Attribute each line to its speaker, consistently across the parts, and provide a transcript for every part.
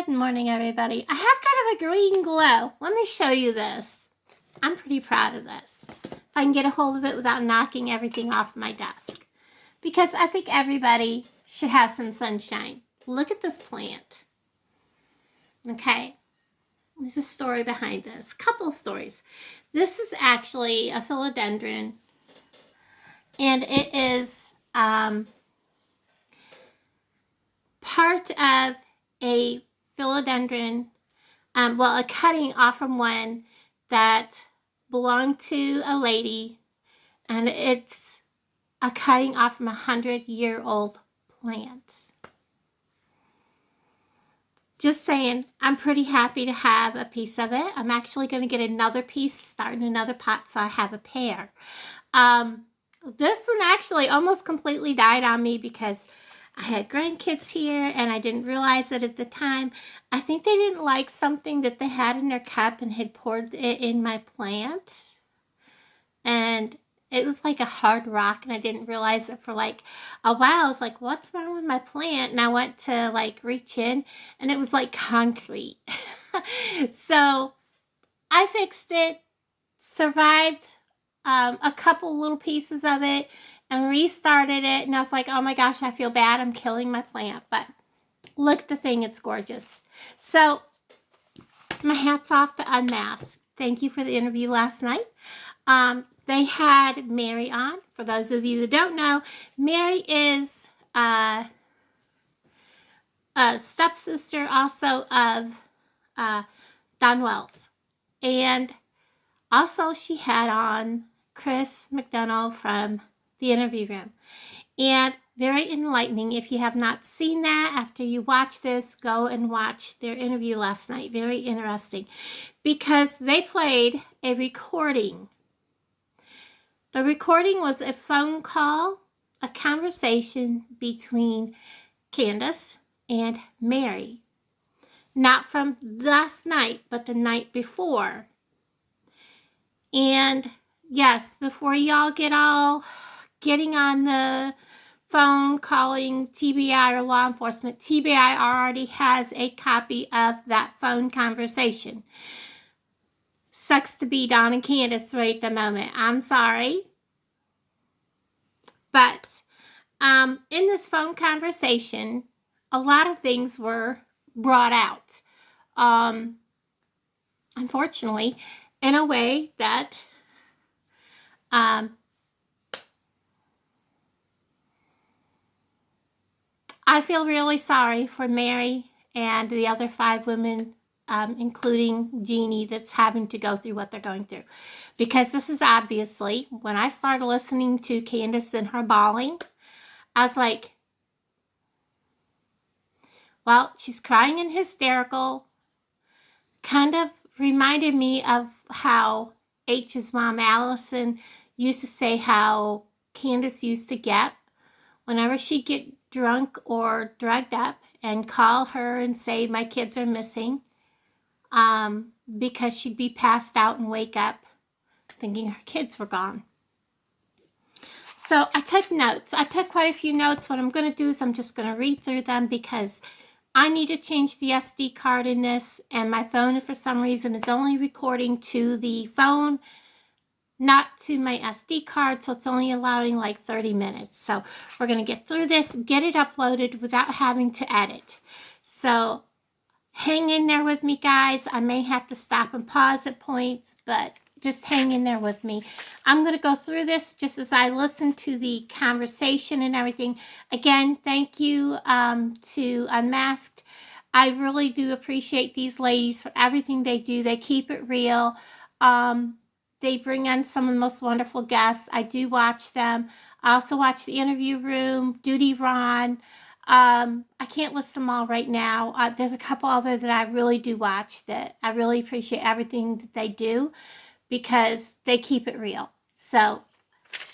Speaker 1: Good morning, everybody. I have kind of a green glow. Let me show you this. I'm pretty proud of this. If I can get a hold of it without knocking everything off my desk. Because I think everybody should have some sunshine. Look at this plant. Okay. There's a story behind this. Couple stories. This is actually a philodendron. And it is part of a philodendron, a cutting off from one that belonged to a lady, and it's a cutting off from a 100-year-old plant. Just saying, I'm pretty happy to have a piece of it. I'm actually going to get another piece, start in another pot, so I have a pair. This one actually almost completely died on me because I had grandkids here and I didn't realize it at the time. I think they didn't like something that they had in their cup and had poured it in my plant. And it was like a hard rock and I didn't realize it for like a while. I was like, what's wrong with my plant? And I went to like reach in and it was like concrete. So I fixed it, survived a couple little pieces of it, and restarted it, and I was like, oh my gosh, I feel bad, I'm killing my plant, but look at the thing, it's gorgeous. So my hat's off to Unmasked. Thank you for the interview last night. They had Mary on. For those of you that don't know, Mary is a stepsister also of Don Wells, and also she had on Chris McDonough from the interview room, and very enlightening. If you have not seen that, after you watch this, go and watch their interview last night. Very interesting because they played a recording. The recording was a phone call, a conversation between Candace and Mary, not from last night but the night before. And yes, before y'all get all getting on the phone calling TBI or law enforcement, TBI already has a copy of that phone conversation. Sucks to be Don and Candace right at the moment. I'm sorry. But in this phone conversation, a lot of things were brought out. Unfortunately, in a way that I feel really sorry for Mary and the other 5 women, including Jeannie, that's having to go through what they're going through. Because this is obviously, when I started listening to Candace and her bawling, I was like, well, she's crying and hysterical. Kind of reminded me of how H's mom, Allison, used to say how Candace used to get whenever she'd get drunk or drugged up and call her and say, my kids are missing, because she'd be passed out and wake up thinking her kids were gone. So I took notes. I took quite a few notes. What I'm going to do is I'm just going to read through them because I need to change the SD card in this, and my phone, for some reason, is only recording to the phone, not to my SD card, so it's only allowing like 30 minutes. So we're going to get through this, get it uploaded without having to edit. So hang in there with me, guys. I may have to stop and pause at points, but just hang in there with me. I'm going to go through this just as I listen to the conversation and everything. Again, thank you to Unmasked. I really do appreciate these ladies for everything they do. They keep it real. They bring on some of the most wonderful guests. I do watch them. I also watch the interview room, Duty Ron. I can't list them all right now. There's a couple other that I really do watch that I really appreciate everything that they do because they keep it real. So,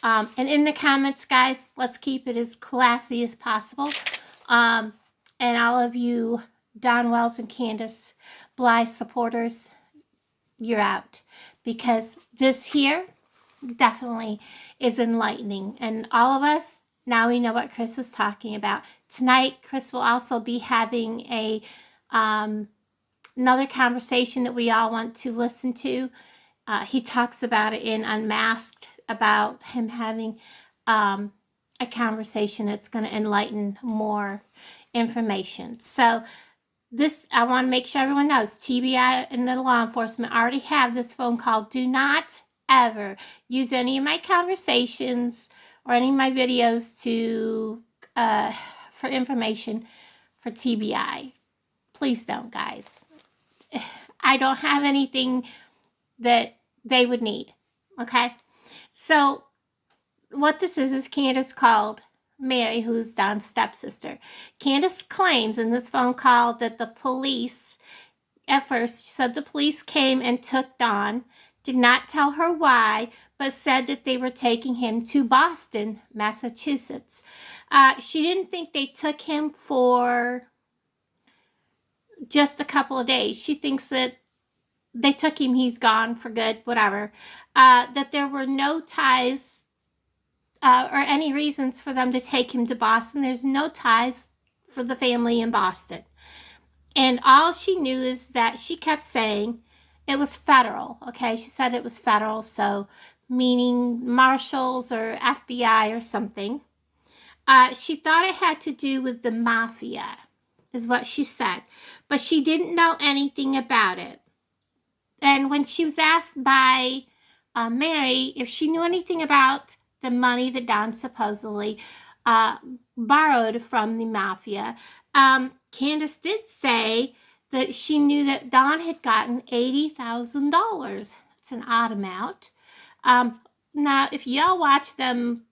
Speaker 1: and in the comments, guys, let's keep it as classy as possible. And all of you Don Wells and Candace Bly supporters, you're out. Because this here definitely is enlightening. And all of us, now we know what Chris was talking about. Tonight, Chris will also be having a Another conversation that we all want to listen to. He talks about it in Unmasked, about him having a conversation that's going to enlighten more information. So this, I want to make sure everyone knows, TBI and the law enforcement already have this phone call. Do not ever use any of my conversations or any of my videos to for information for TBI. Please don't, guys. I don't have anything that they would need. Okay? So what this is Candace called Mary, who's Don's stepsister. Candace claims in this phone call that the police, at first, she said the police came and took Don, did not tell her why, but said that they were taking him to Boston, Massachusetts. She didn't think they took him for just a couple of days. She thinks that they took him, he's gone for good, whatever. That there were no ties or any reasons for them to take him to Boston. There's no ties for the family in Boston. And all she knew is that she kept saying it was federal, okay? She said it was federal, so meaning marshals or FBI or something. She thought it had to do with the mafia, is what she said. But she didn't know anything about it. And when she was asked by Mary if she knew anything about the money that Don supposedly borrowed from the mafia, Candace did say that she knew that Don had gotten $80,000. It's an odd amount. Now, if y'all watch them,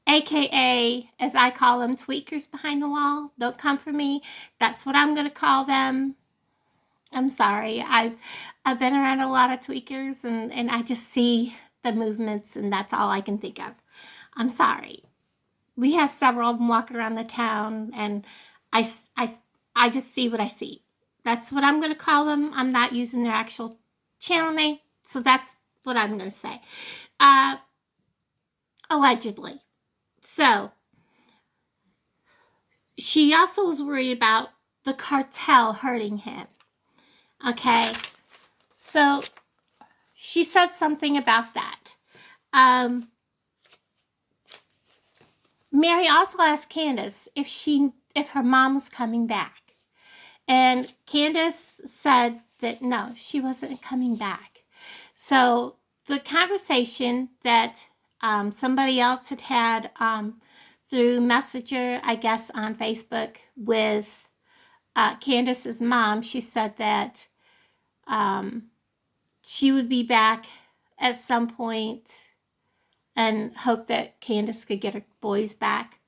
Speaker 1: AKA, as I call them, tweakers behind the wall, don't come for me. That's what I'm going to call them. I'm sorry. I've been around a lot of tweakers, and I just see the movements, and that's all I can think of. I'm sorry. We have several of them walking around the town, and I just see what I see. That's what I'm going to call them. I'm not using their actual channel name, so that's what I'm going to say. Allegedly. So, she also was worried about the cartel hurting him. Okay, so she said something about that. Mary also asked Candace if her mom was coming back. And Candace said that no, she wasn't coming back. So the conversation that somebody else had through Messenger, I guess on Facebook, with Candace's mom, she said that she would be back at some point and hope that Candace could get her boys back.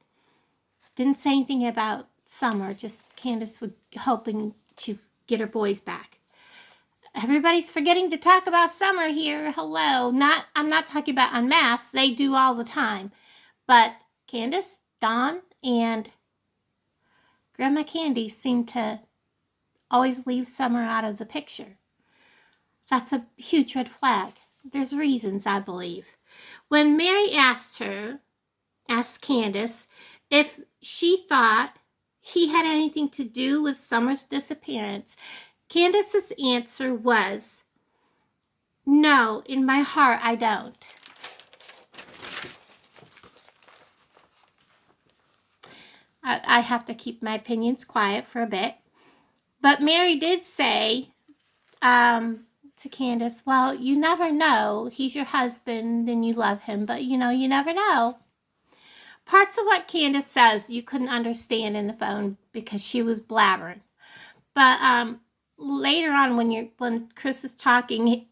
Speaker 1: Didn't say anything about summer, just Candace would hoping to get her boys back. Everybody's forgetting to talk about summer here. Hello. I'm not talking about Unmasked. They do all the time. But Candace, Dawn, and Grandma Candy seem to always leave summer out of the picture. That's a huge red flag. There's reasons, I believe. When Mary asked Candace if she thought he had anything to do with Summer's disappearance, Candace's answer was, no, in my heart, I don't. I have to keep my opinions quiet for a bit. But Mary did say to Candace, well, you never know. He's your husband and you love him, but you never know. Parts of what Candace says you couldn't understand in the phone because she was blabbering. But later on when Chris is talking,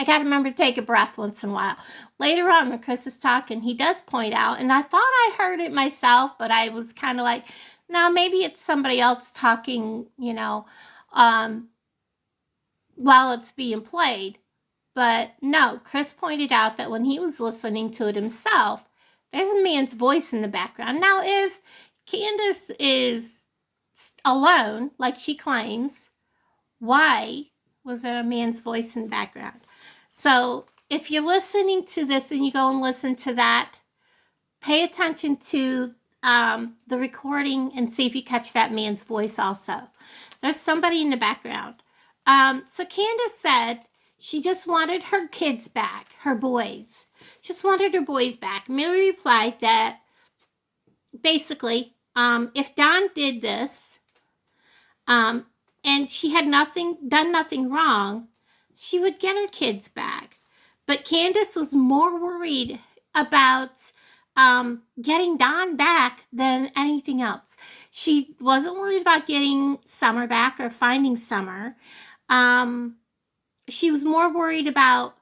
Speaker 1: I got to remember to take a breath once in a while. Later on when Chris is talking, he does point out, and I thought I heard it myself, but I was kind of like, no, maybe it's somebody else talking, while it's being played. But no, Chris pointed out that when he was listening to it himself, there's a man's voice in the background. Now, if Candace is alone, like she claims, why was there a man's voice in the background? So if you're listening to this and you go and listen to that, pay attention to the recording and see if you catch that man's voice also. There's somebody in the background. So Candace said she just wanted her kids back, her boys. Just wanted her boys back. Mary replied that basically, if Don did this, and she had done nothing wrong, she would get her kids back. But Candace was more worried about getting Don back than anything else. She wasn't worried about getting Summer back or finding Summer. She was more worried about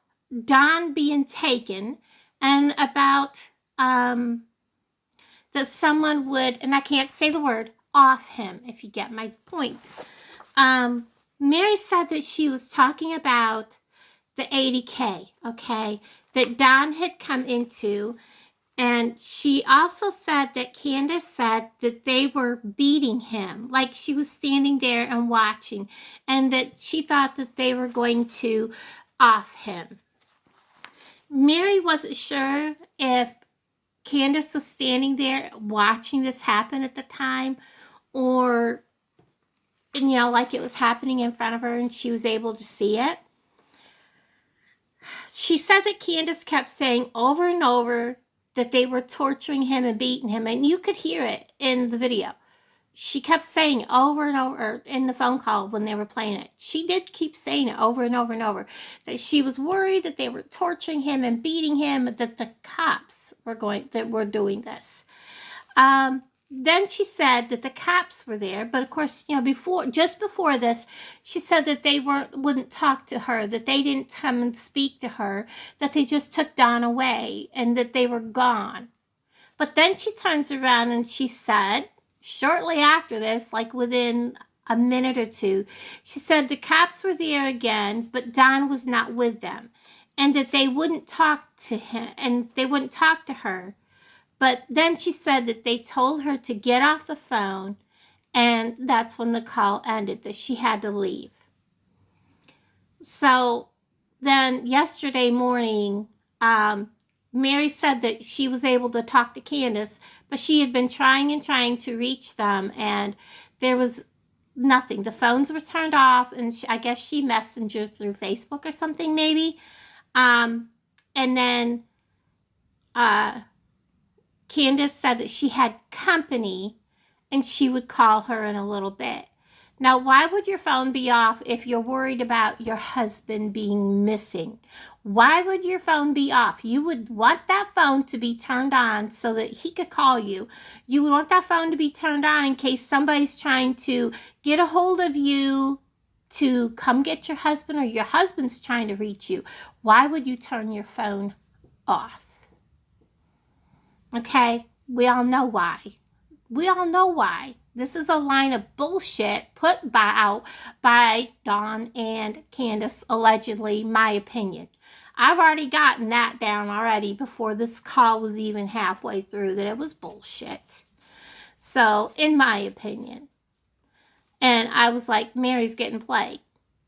Speaker 1: Don being taken and about that someone would, and I can't say the word, off him, if you get my point. Mary said that she was talking about the 80K, okay, that Don had come into. And she also said that Candace said that they were beating him, like she was standing there and watching, and that she thought that they were going to off him. Mary wasn't sure if Candace was standing there watching this happen at the time, or, like it was happening in front of her and she was able to see it. She said that Candace kept saying over and over that they were torturing him and beating him, and you could hear it in the video. She kept saying over and over in the phone call when they were playing it. She did keep saying it over and over and over, that she was worried that they were torturing him and beating him, that the cops were doing this. Then she said that the cops were there, but of course, just before this, she said that they wouldn't talk to her, that they didn't come and speak to her, that they just took Don away and that they were gone. But then she turns around and she said, shortly after this, like within a minute or two, she said the cops were there again, but Don was not with them, and that they wouldn't talk to him and they wouldn't talk to her. But then she said that they told her to get off the phone, and that's when the call ended, that she had to leave. So then yesterday morning, Mary said that she was able to talk to Candace, but she had been trying to reach them, and there was nothing. The phones were turned off, and I guess she messengered through Facebook or something maybe. And then Candace said that she had company and she would call her in a little bit. Now, why would your phone be off if you're worried about your husband being missing? Why would your phone be off? You would want that phone to be turned on so that he could call you. You would want that phone to be turned on in case somebody's trying to get a hold of you to come get your husband, or your husband's trying to reach you. Why would you turn your phone off? Okay, we all know why. This is a line of bullshit put out by Don and Candace, allegedly, my opinion. I've already gotten that down already before this call was even halfway through, that it was bullshit. So, in my opinion. And I was like, Mary's getting played.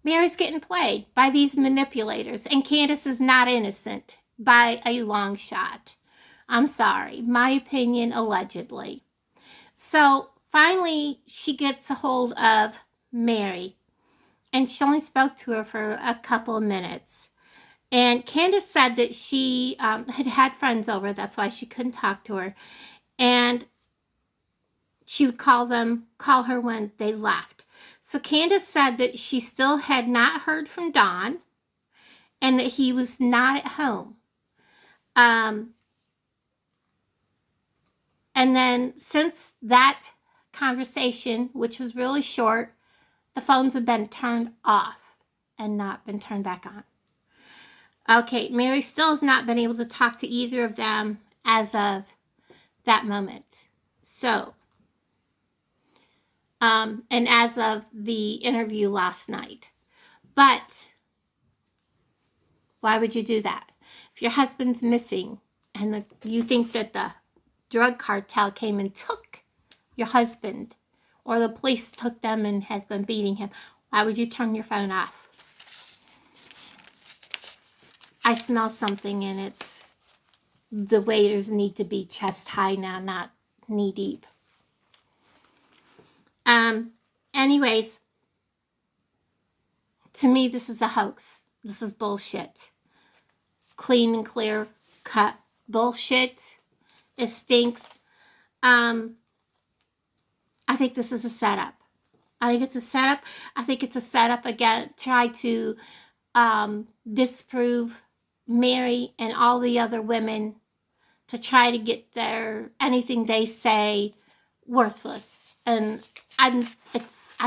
Speaker 1: Mary's getting played by these manipulators, and Candace is not innocent by a long shot. I'm sorry, my opinion, allegedly. So finally, she gets a hold of Mary, and she only spoke to her for a couple of minutes. And Candace said that she had friends over, that's why she couldn't talk to her. And she would call her when they left. So Candace said that she still had not heard from Don, and that he was not at home. And then since that conversation, which was really short, the phones have been turned off and not been turned back on. Okay, Mary still has not been able to talk to either of them as of that moment. So, and as of the interview last night. But why would you do that? If your husband's missing and you think that the drug cartel came and took your husband, or the police took them and has been beating him, why would you turn your phone off? I smell something, and it's the waiters need to be chest high now, knee deep. Anyways, to me, this is a hoax. This is bullshit. Clean and clear cut bullshit. It stinks. I think this is a setup. I think it's a setup. I think it's a setup again, try to disprove Mary and all the other women, to try to get their anything they say worthless. And I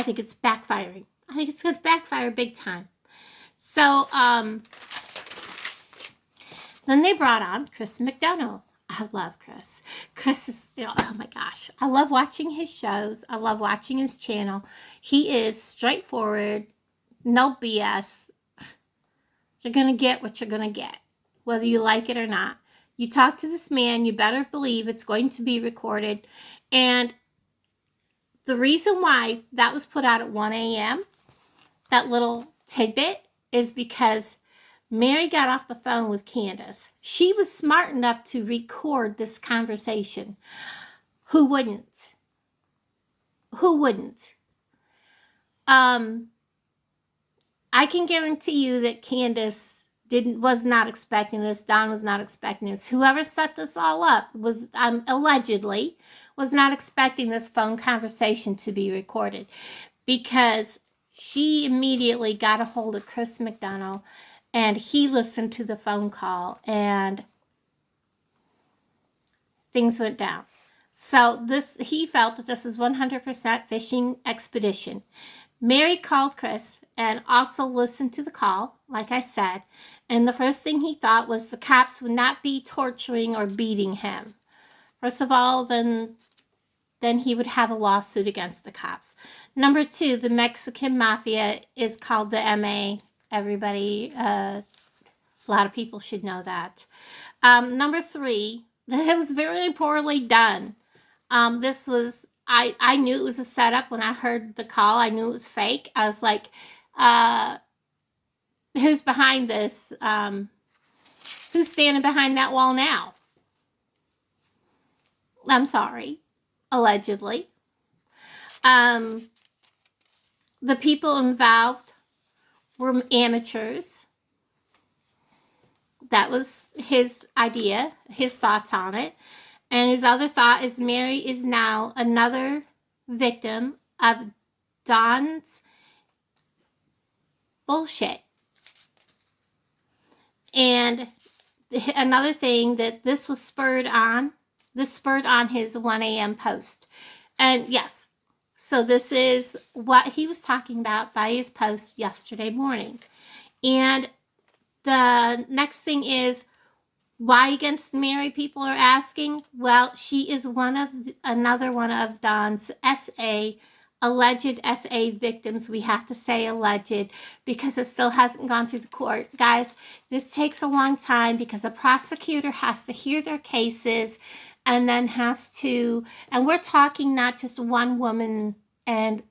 Speaker 1: think it's backfiring. I think it's going to backfire big time. So then they brought on Chris McDonough. I love Chris. Chris is, oh my gosh. I love watching his shows. I love watching his channel. He is straightforward, no BS. You're going to get what you're going to get, whether you like it or not. You talk to this man, you better believe it's going to be recorded. And the reason why that was put out at 1 a.m., that little tidbit, is because Mary got off the phone with Candace. She was smart enough to record this conversation. Who wouldn't? Who wouldn't? I can guarantee you that Candace was not expecting this. Don was not expecting this. Whoever set this all up was allegedly was not expecting this phone conversation to be recorded, because she immediately got a hold of Chris McDonough. And he listened to the phone call, and things went down. So he felt that this is 100% fishing expedition. Mary called Chris and also listened to the call, like I said. And the first thing he thought was the cops would not be torturing or beating him. First of all, then he would have a lawsuit against the cops. Number 2, the Mexican mafia is called the MA. Everybody, a lot of people should know that. Number 3, that it was very poorly done. This was, I knew it was a setup when I heard the call. I knew it was fake. I was like, who's behind this? Who's standing behind that wall now? I'm sorry. Allegedly. The people involved were amateurs. That was his idea, his thoughts on it. And his other thought is Mary is now another victim of Don's bullshit. And another thing that this spurred on his 1 a.m. post. And yes, so this is what he was talking about by his post yesterday morning. And the next thing is, why against Mary, people are asking? Well, she is another one of Don's alleged SA victims. We have to say alleged because it still hasn't gone through the court. Guys, this takes a long time because a prosecutor has to hear their cases and then and we're talking not just one woman and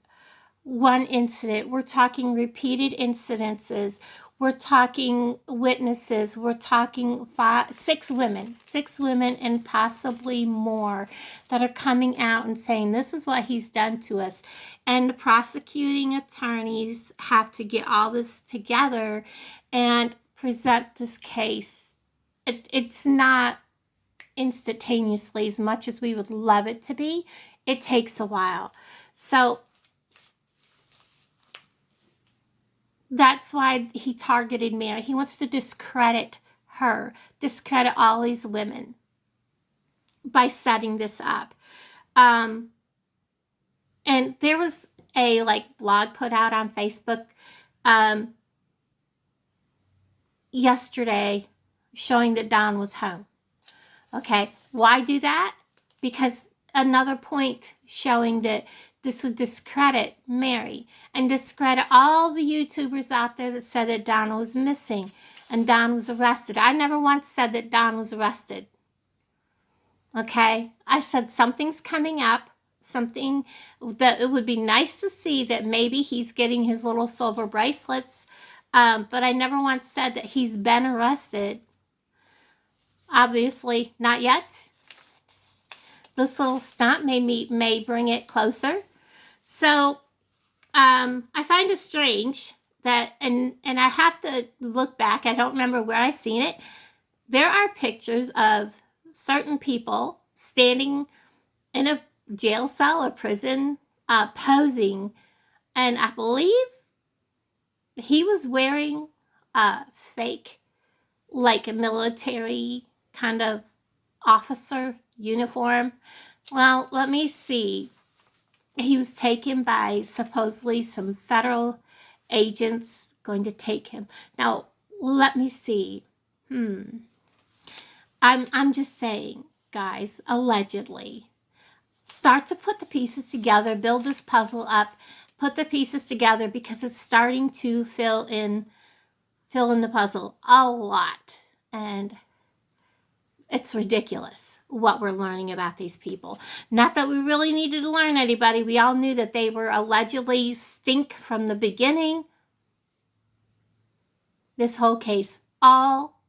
Speaker 1: one incident. We're talking repeated incidences. We're talking witnesses. We're talking 6 women and possibly more that are coming out and saying, this is what he's done to us. And the prosecuting attorneys have to get all this together and present this case. It's not instantaneously as much as we would love it to be. It takes a while. So that's why he targeted Mary. He wants to discredit her, discredit all these women by setting this up. And there was a blog put out on Facebook yesterday showing that Don was home. Okay, why do that? Because another point showing that this would discredit Mary and discredit all the YouTubers out there that said that Don was missing and Don was arrested. I never once said that Don was arrested. Okay? I said something's coming up, something that it would be nice to see that maybe he's getting his little silver bracelets, but I never once said that he's been arrested. Obviously, not yet. this little stunt may bring it closer. So I find it strange that, and I have to look back. I don't remember where I seen it. There are pictures of certain people standing in a jail cell or prison, posing, and I believe he was wearing a fake, like a military kind of officer uniform. Well, let me see. He was taken by supposedly some federal agents going to take him. Now, let me see. I'm just saying, guys, allegedly. Start to put the pieces together, build this puzzle up, put the pieces together, because it's starting to fill in the puzzle a lot. And it's ridiculous what we're learning about these people. Not that we really needed to learn anybody. We all knew that they were allegedly stink from the beginning. This whole case, all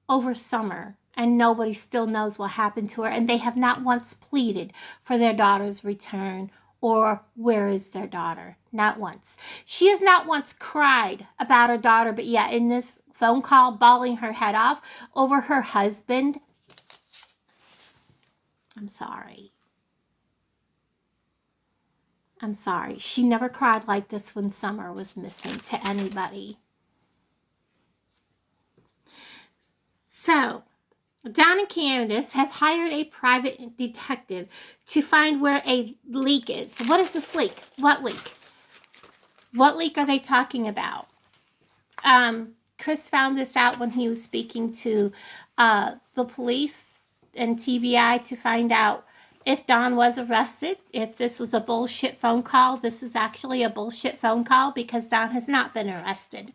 Speaker 1: over summer, and nobody still knows what happened to her. And they have not once pleaded for their daughter's return or where is their daughter. Not once. She has not once cried about her daughter, but yet in this phone call, bawling her head off over her husband. I'm sorry. She never cried like this when Summer was missing to anybody. So, Don and Candace have hired a private detective to find where a leak is. What is this leak? What leak? What leak are they talking about? Chris found this out when he was speaking to the police and TBI to find out if Don was arrested, if this was a bullshit phone call. This is actually a bullshit phone call because Don has not been arrested.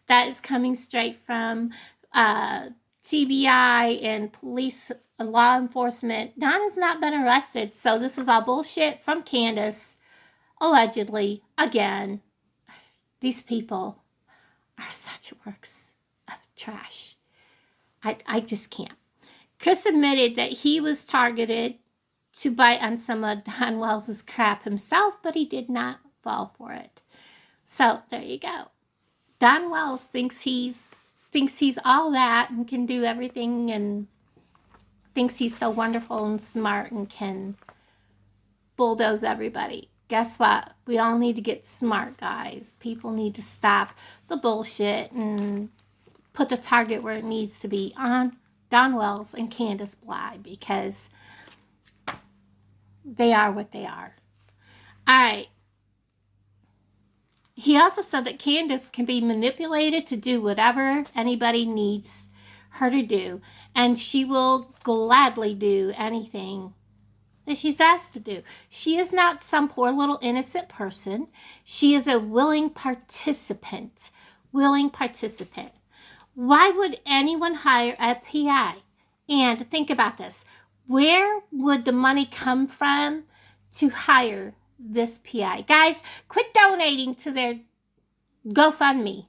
Speaker 1: That is coming straight from TBI and police, law enforcement. Don has not been arrested, so this was all bullshit from Candace, allegedly. Again, these people are such works of trash. I just can't. Chris admitted that he was targeted to bite on some of Don Wells's crap himself, but he did not fall for it. So there you go. Don Wells thinks he's all that and can do everything, and thinks he's so wonderful and smart and can bulldoze everybody. Guess what? We all need to get smart, guys. People need to stop the bullshit and put the target where it needs to be, on Don Wells and Candace Bly, because they are what they are. All right. He also said that Candace can be manipulated to do whatever anybody needs her to do, and she will gladly do anything that she's asked to do. She is not some poor little innocent person. She is a willing participant. Willing participant. Why would anyone hire a PI? And think about this. Where would the money come from to hire this PI? Guys, quit donating to their GoFundMe,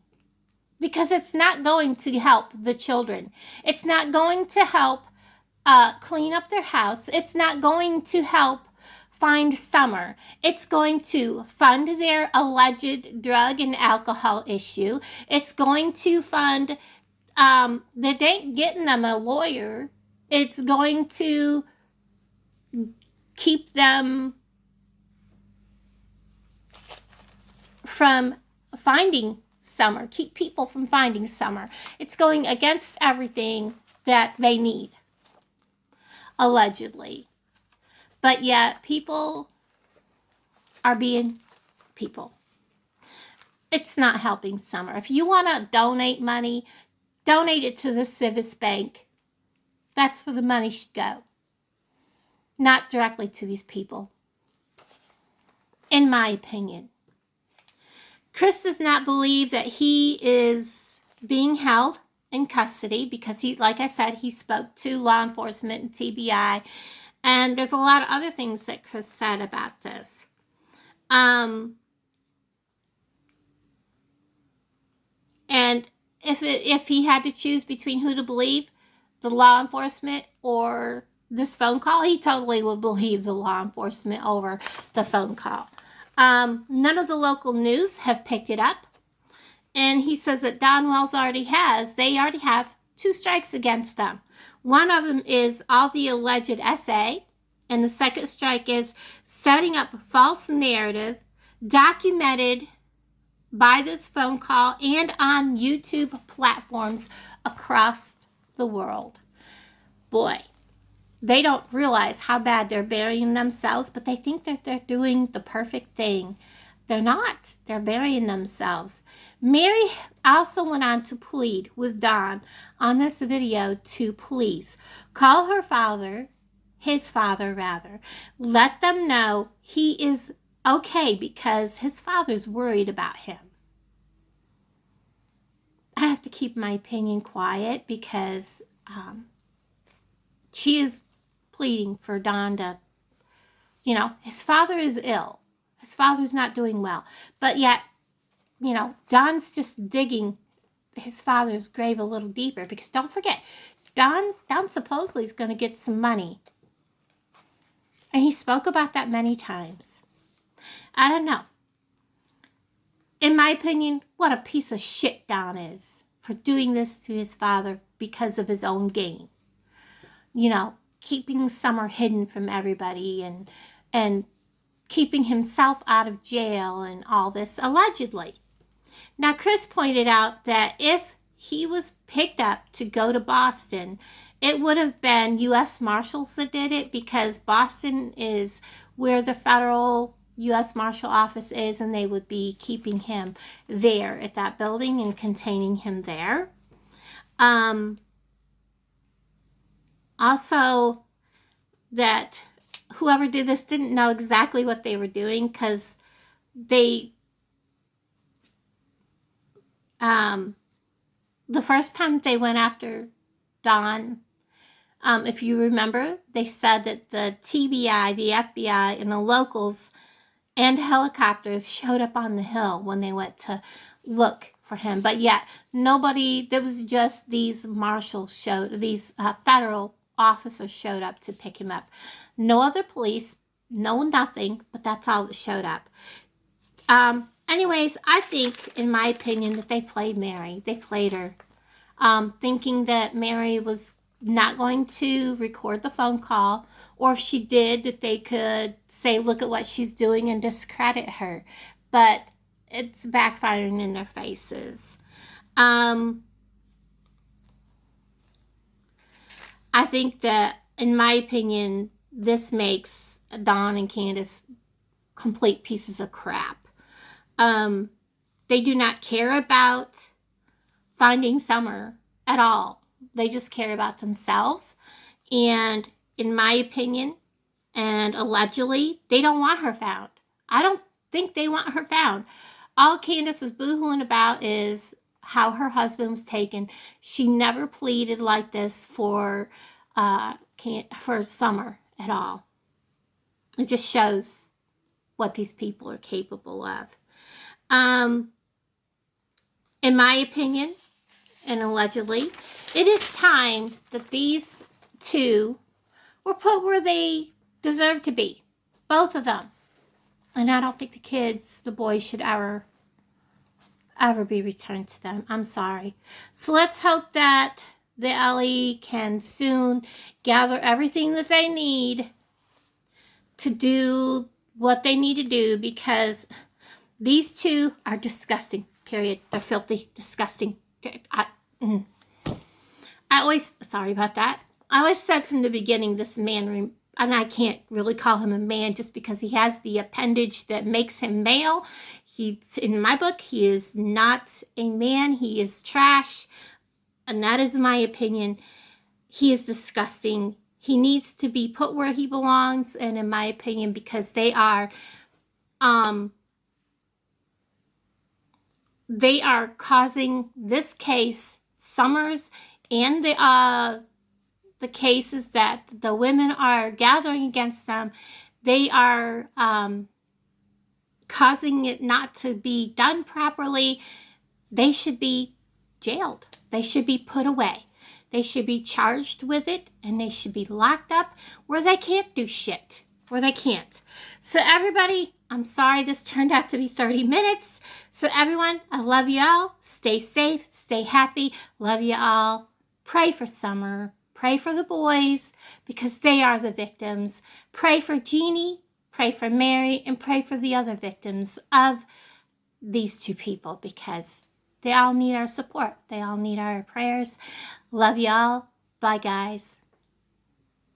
Speaker 1: because it's not going to help the children. It's not going to help clean up their house. It's not going to help find Summer. It's going to fund their alleged drug and alcohol issue. It's going to fund, they ain't getting them a lawyer. It's going to keep them from finding Summer, keep people from finding Summer. It's going against everything that they need, allegedly. But yet, people are being people. It's not helping Summer. If you want to donate money, donate it to the Civis Bank. That's where the money should go. Not directly to these people, in my opinion. Chris does not believe that he is being held in custody because he, like I said, he spoke to law enforcement and TBI. And there's a lot of other things that Chris said about this. And if he had to choose between who to believe, the law enforcement or this phone call, he totally would believe the law enforcement over the phone call. None of the local news have picked it up. And he says that Don Wells they already have 2 strikes against them. One of them is all the alleged SA, and the second strike is setting up a false narrative documented by this phone call and on YouTube platforms across the world. Boy, they don't realize how bad they're burying themselves, but they think that they're doing the perfect thing. They're not. They're burying themselves. Mary also went on to plead with Don on this video to please call her father, his father rather, let them know he is okay because his father's worried about him. I have to keep my opinion quiet because she is pleading for Don to, his father is ill. His father's not doing well. But yet, Don's just digging his father's grave a little deeper because don't forget, Don supposedly is going to get some money. And he spoke about that many times. I don't know. In my opinion, what a piece of shit Don is for doing this to his father because of his own gain. Keeping Summer hidden from everybody and keeping himself out of jail and all this allegedly. Now, Chris pointed out that if he was picked up to go to Boston, it would have been U.S. Marshals that did it because Boston is where the federal U.S. Marshal office is, and they would be keeping him there at that building and containing him there. Also, that whoever did this didn't know exactly what they were doing because the first time they went after Don, if you remember, they said that the TBI, the FBI, and the locals and helicopters showed up on the hill when they went to look for him. But yet, nobody, there was just these these federal officers showed up to pick him up. No other police, no nothing, but that's all that showed up. Anyways, I think, in my opinion, that they played Mary. They played her, thinking that Mary was not going to record the phone call, or if she did, that they could say, look at what she's doing and discredit her. But it's backfiring in their faces. I think that, in my opinion, this makes Don and Candace complete pieces of crap. They do not care about finding Summer at all. They just care about themselves. And in my opinion, and allegedly, they don't want her found. I don't think they want her found. All Candace was boohooing about is how her husband was taken. She never pleaded like this for Summer at all. It just shows what these people are capable of. In my opinion, and allegedly, it is time that these two were put where they deserve to be. Both of them. And I don't think the boys should ever be returned to them. I'm sorry. So let's hope that the LE can soon gather everything that they need to do what they need to do, because these two are disgusting, period. They're filthy, disgusting. Sorry about that. I always said from the beginning, this man, and I can't really call him a man just because he has the appendage that makes him male. In my book, he is not a man. He is trash. And that is my opinion. He is disgusting. He needs to be put where he belongs. And in my opinion, because they are causing this case, Summers, and the cases that the women are gathering against them, they are causing it not to be done properly. They should be jailed. They should be put away. They should be charged with it, and they should be locked up where they can't do shit. Where they can't. So everybody, I'm sorry this turned out to be 30 minutes. So everyone, I love you all. Stay safe. Stay happy. Love you all. Pray for Summer. Pray for the boys because they are the victims. Pray for Jeannie. Pray for Mary. And pray for the other victims of these two people because they all need our support. They all need our prayers. Love y'all. Bye, guys.